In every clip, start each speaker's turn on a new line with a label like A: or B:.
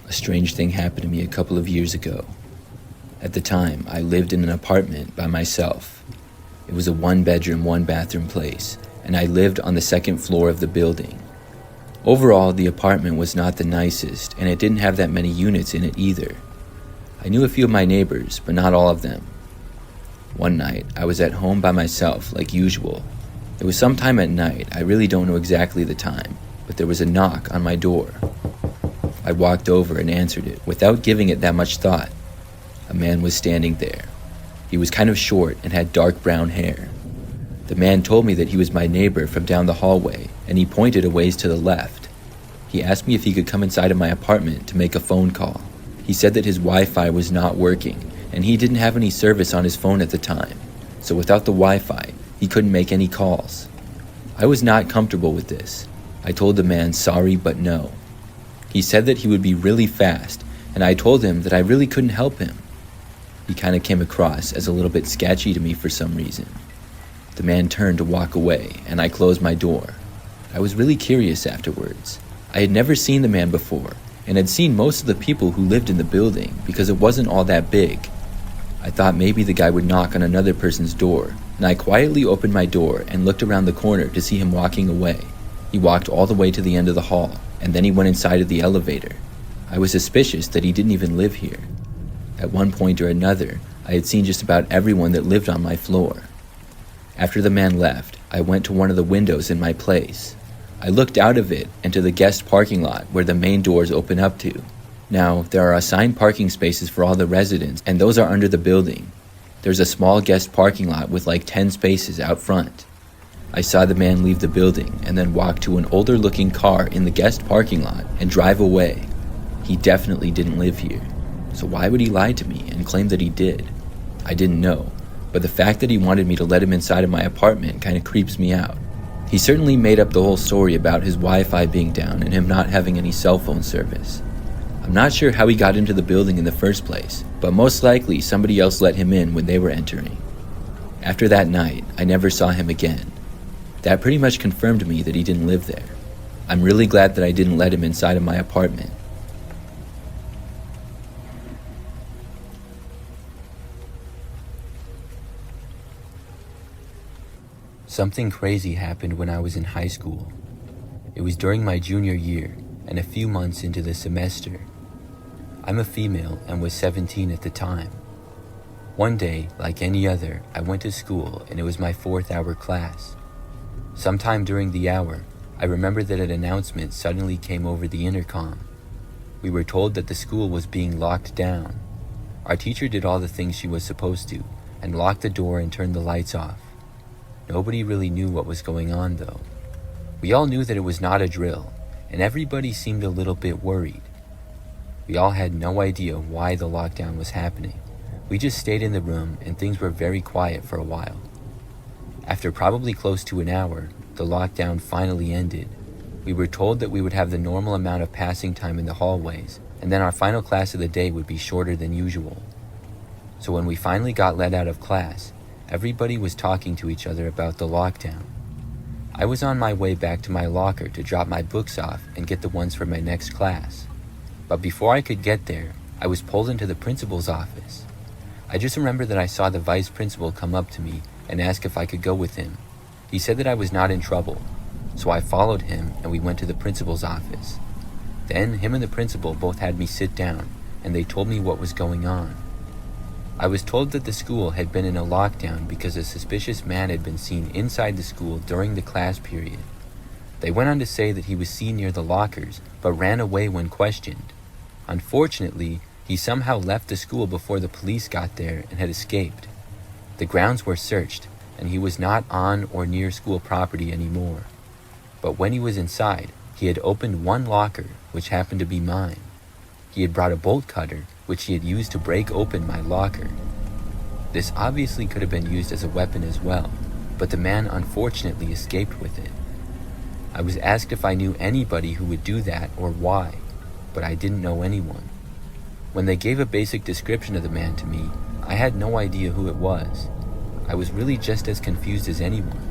A: A strange thing happened to me a couple of years ago. At the time, I lived in an apartment by myself. It was a one-bedroom, one-bathroom place, and I lived on the second floor of the building. Overall, the apartment was not the nicest, and it didn't have that many units in it either. I knew a few of my neighbors, but not all of them. One night, I was at home by myself, like usual. It was sometime at night, I really don't know exactly the time, but there was a knock on my door. I walked over and answered it, without giving it that much thought. A man was standing there. He was kind of short and had dark brown hair. The man told me that he was my neighbor from down the hallway, and he pointed a ways to the left. He asked me if he could come inside of my apartment to make a phone call. He said that his Wi-Fi was not working, and he didn't have any service on his phone at the time, so without the Wi-Fi, he couldn't make any calls. I was not comfortable with this. I told the man sorry but no. He said that he would be really fast, and I told him that I really couldn't help him. He kind of came across as a little bit sketchy to me for some reason. The man turned to walk away, and I closed my door. I was really curious afterwards. I had never seen the man before, and had seen most of the people who lived in the building because it wasn't all that big. I thought maybe the guy would knock on another person's door, and I quietly opened my door and looked around the corner to see him walking away. He walked all the way to the end of the hall, and then he went inside of the elevator. I was suspicious that he didn't even live here. At one point or another, I had seen just about everyone that lived on my floor. After the man left, I went to one of the windows in my place. I looked out of it and to the guest parking lot where the main doors open up to. Now, there are assigned parking spaces for all the residents, and those are under the building. There's a small guest parking lot with like 10 spaces out front. I saw the man leave the building and then walk to an older-looking car in the guest parking lot and drive away. He definitely didn't live here. So why would he lie to me and claim that he did? I didn't know, but the fact that he wanted me to let him inside of my apartment kind of creeps me out. He certainly made up the whole story about his Wi-Fi being down and him not having any cell phone service. I'm not sure how he got into the building in the first place, but most likely somebody else let him in when they were entering. After that night, I never saw him again. That pretty much confirmed to me that he didn't live there. I'm really glad that I didn't let him inside of my apartment. Something crazy happened when I was in high school. It was during my junior year and a few months into the semester. I'm a female and was 17 at the time. One day, like any other, I went to school and it was my 4th hour class. Sometime during the hour, I remember that an announcement suddenly came over the intercom. We were told that the school was being locked down. Our teacher did all the things she was supposed to and locked the door and turned the lights off. Nobody really knew what was going on though. We all knew that it was not a drill, and everybody seemed a little bit worried. We all had no idea why the lockdown was happening. We just stayed in the room and things were very quiet for a while. After probably close to an hour, the lockdown finally ended. We were told that we would have the normal amount of passing time in the hallways, and then our final class of the day would be shorter than usual. So when we finally got let out of class, everybody was talking to each other about the lockdown. I was on my way back to my locker to drop my books off and get the ones for my next class. But before I could get there, I was pulled into the principal's office. I just remember that I saw the vice principal come up to me and ask if I could go with him. He said that I was not in trouble, so I followed him and we went to the principal's office. Then him and the principal both had me sit down and they told me what was going on. I was told that the school had been in a lockdown because a suspicious man had been seen inside the school during the class period. They went on to say that he was seen near the lockers but ran away when questioned. Unfortunately, he somehow left the school before the police got there and had escaped. The grounds were searched, and he was not on or near school property anymore. But when he was inside, he had opened one locker, which happened to be mine. He had brought a bolt cutter, which he had used to break open my locker. This obviously could have been used as a weapon as well, but the man unfortunately escaped with it. I was asked if I knew anybody who would do that or why, but I didn't know anyone. When they gave a basic description of the man to me, I had no idea who it was. I was really just as confused as anyone.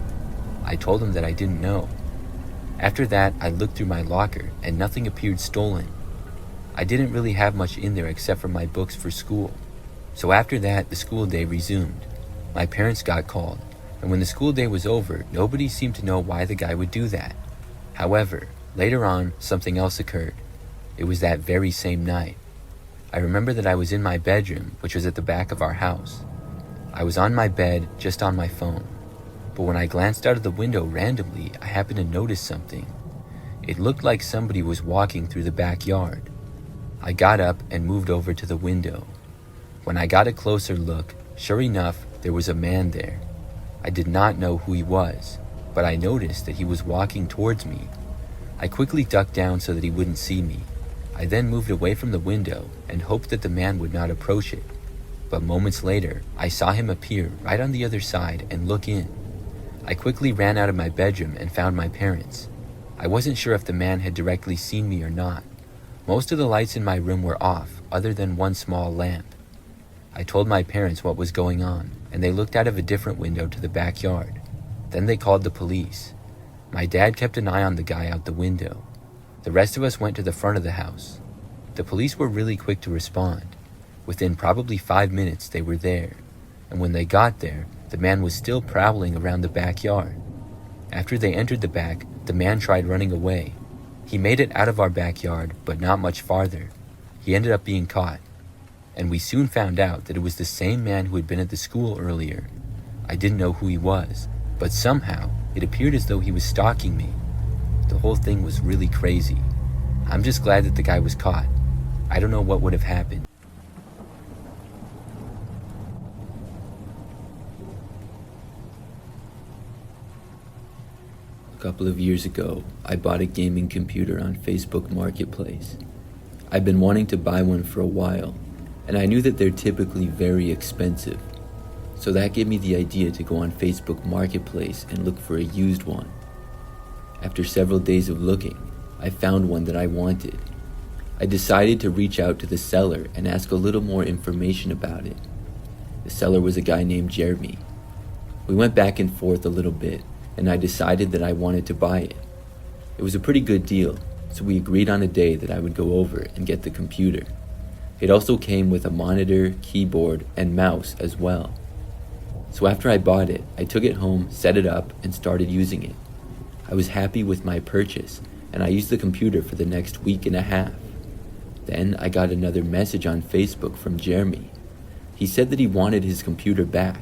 A: I told him that I didn't know. After that, I looked through my locker and nothing appeared stolen. I didn't really have much in there except for my books for school. So after that, the school day resumed. My parents got called, and when the school day was over, nobody seemed to know why the guy would do that. However, later on, something else occurred. It was that very same night. I remember that I was in my bedroom, which was at the back of our house. I was on my bed, just on my phone. But when I glanced out of the window randomly, I happened to notice something. It looked like somebody was walking through the backyard. I got up and moved over to the window. When I got a closer look, sure enough, there was a man there. I did not know who he was, but I noticed that he was walking towards me. I quickly ducked down so that he wouldn't see me. I then moved away from the window and hoped that the man would not approach it. But moments later, I saw him appear right on the other side and look in. I quickly ran out of my bedroom and found my parents. I wasn't sure if the man had directly seen me or not. Most of the lights in my room were off, other than one small lamp. I told my parents what was going on, and they looked out of a different window to the backyard. Then they called the police. My dad kept an eye on the guy out the window. The rest of us went to the front of the house. The police were really quick to respond. Within probably 5 minutes, they were there. And when they got there, the man was still prowling around the backyard. After they entered the back, the man tried running away. He made it out of our backyard, but not much farther. He ended up being caught. And we soon found out that it was the same man who had been at the school earlier. I didn't know who he was, but somehow it appeared as though he was stalking me. The whole thing was really crazy. I'm just glad that the guy was caught. I don't know what would have happened. A couple of years ago, I bought a gaming computer on Facebook Marketplace. I've been wanting to buy one for a while, and I knew that they're typically very expensive. So that gave me the idea to go on Facebook Marketplace and look for a used one. After several days of looking, I found one that I wanted. I decided to reach out to the seller and ask a little more information about it. The seller was a guy named Jeremy. We went back and forth a little bit, and I decided that I wanted to buy it. It was a pretty good deal, so we agreed on a day that I would go over and get the computer. It also came with a monitor, keyboard, and mouse as well. So after I bought it, I took it home, set it up, and started using it. I was happy with my purchase, and I used the computer for the next week and a half. Then I got another message on Facebook from Jeremy. He said that he wanted his computer back.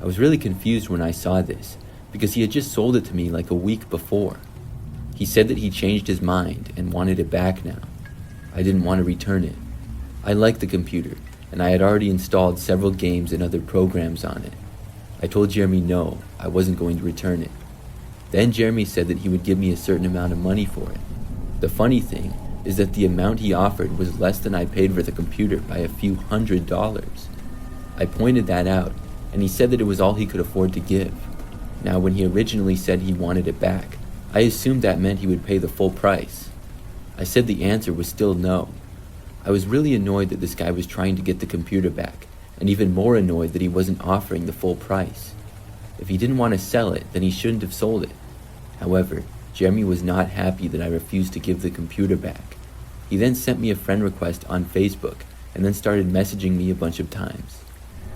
A: I was really confused when I saw this, because he had just sold it to me like a week before. He said that he changed his mind and wanted it back now. I didn't want to return it. I liked the computer, and I had already installed several games and other programs on it. I told Jeremy no, I wasn't going to return it. Then Jeremy said that he would give me a certain amount of money for it. The funny thing is that the amount he offered was less than I paid for the computer by a few $100s. I pointed that out, and he said that it was all he could afford to give. Now, when he originally said he wanted it back, I assumed that meant he would pay the full price. I said the answer was still no. I was really annoyed that this guy was trying to get the computer back, and even more annoyed that he wasn't offering the full price. If he didn't want to sell it, then he shouldn't have sold it. However, Jeremy was not happy that I refused to give the computer back. He then sent me a friend request on Facebook, and then started messaging me a bunch of times.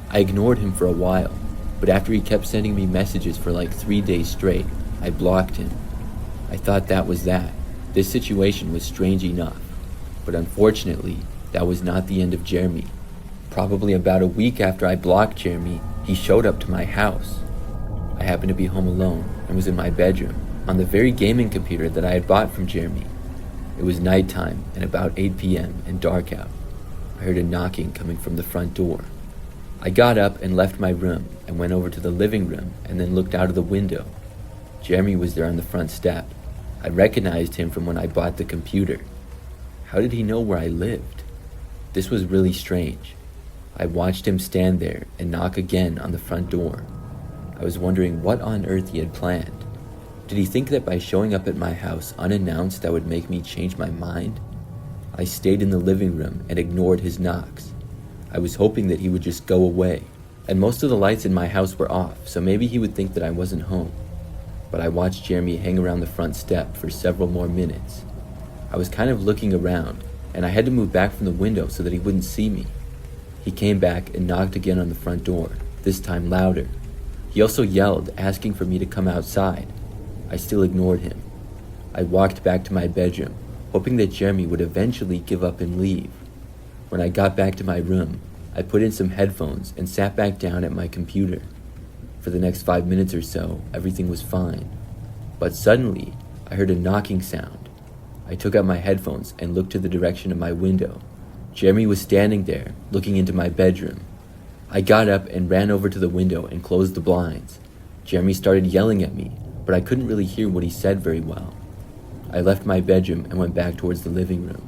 A: I ignored him for a while, but after he kept sending me messages for like 3 days straight, I blocked him. I thought that was that. This situation was strange enough. But unfortunately, that was not the end of Jeremy. Probably about a week after I blocked Jeremy, he showed up to my house. I happened to be home alone and was in my bedroom, on the very gaming computer that I had bought from Jeremy. It was nighttime and about 8 p.m. and dark out. I heard a knocking coming from the front door. I got up and left my room and went over to the living room and then looked out of the window. Jeremy was there on the front step. I recognized him from when I bought the computer. How did he know where I lived? This was really strange. I watched him stand there and knock again on the front door. I was wondering what on earth he had planned. Did he think that by showing up at my house unannounced that would make me change my mind? I stayed in the living room and ignored his knocks. I was hoping that he would just go away, and most of the lights in my house were off, so maybe he would think that I wasn't home. But I watched Jeremy hang around the front step for several more minutes. I was kind of looking around, and I had to move back from the window so that he wouldn't see me. He came back and knocked again on the front door, this time louder. He also yelled, asking for me to come outside. I still ignored him. I walked back to my bedroom, hoping that Jeremy would eventually give up and leave. When I got back to my room, I put in some headphones and sat back down at my computer. For the next 5 minutes or so, everything was fine. But suddenly, I heard a knocking sound. I took out my headphones and looked to the direction of my window. Jeremy was standing there, looking into my bedroom. I got up and ran over to the window and closed the blinds. Jeremy started yelling at me, but I couldn't really hear what he said very well. I left my bedroom and went back towards the living room.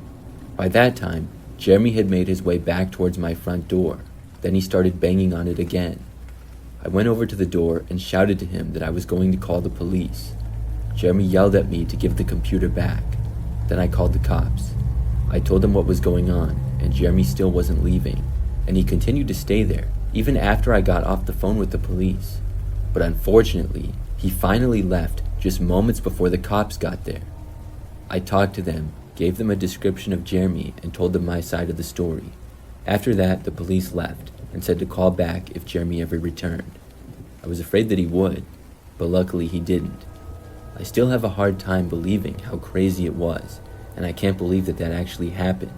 A: By that time, Jeremy had made his way back towards my front door. Then he started banging on it again. I went over to the door and shouted to him that I was going to call the police. Jeremy yelled at me to give the computer back. Then I called the cops. I told them what was going on, and Jeremy still wasn't leaving, and he continued to stay there, even after I got off the phone with the police. But unfortunately, he finally left just moments before the cops got there. I talked to them, gave them a description of Jeremy, and told them my side of the story. After that, the police left and said to call back if Jeremy ever returned. I was afraid that he would, but luckily he didn't. I still have a hard time believing how crazy it was, and I can't believe that that actually happened.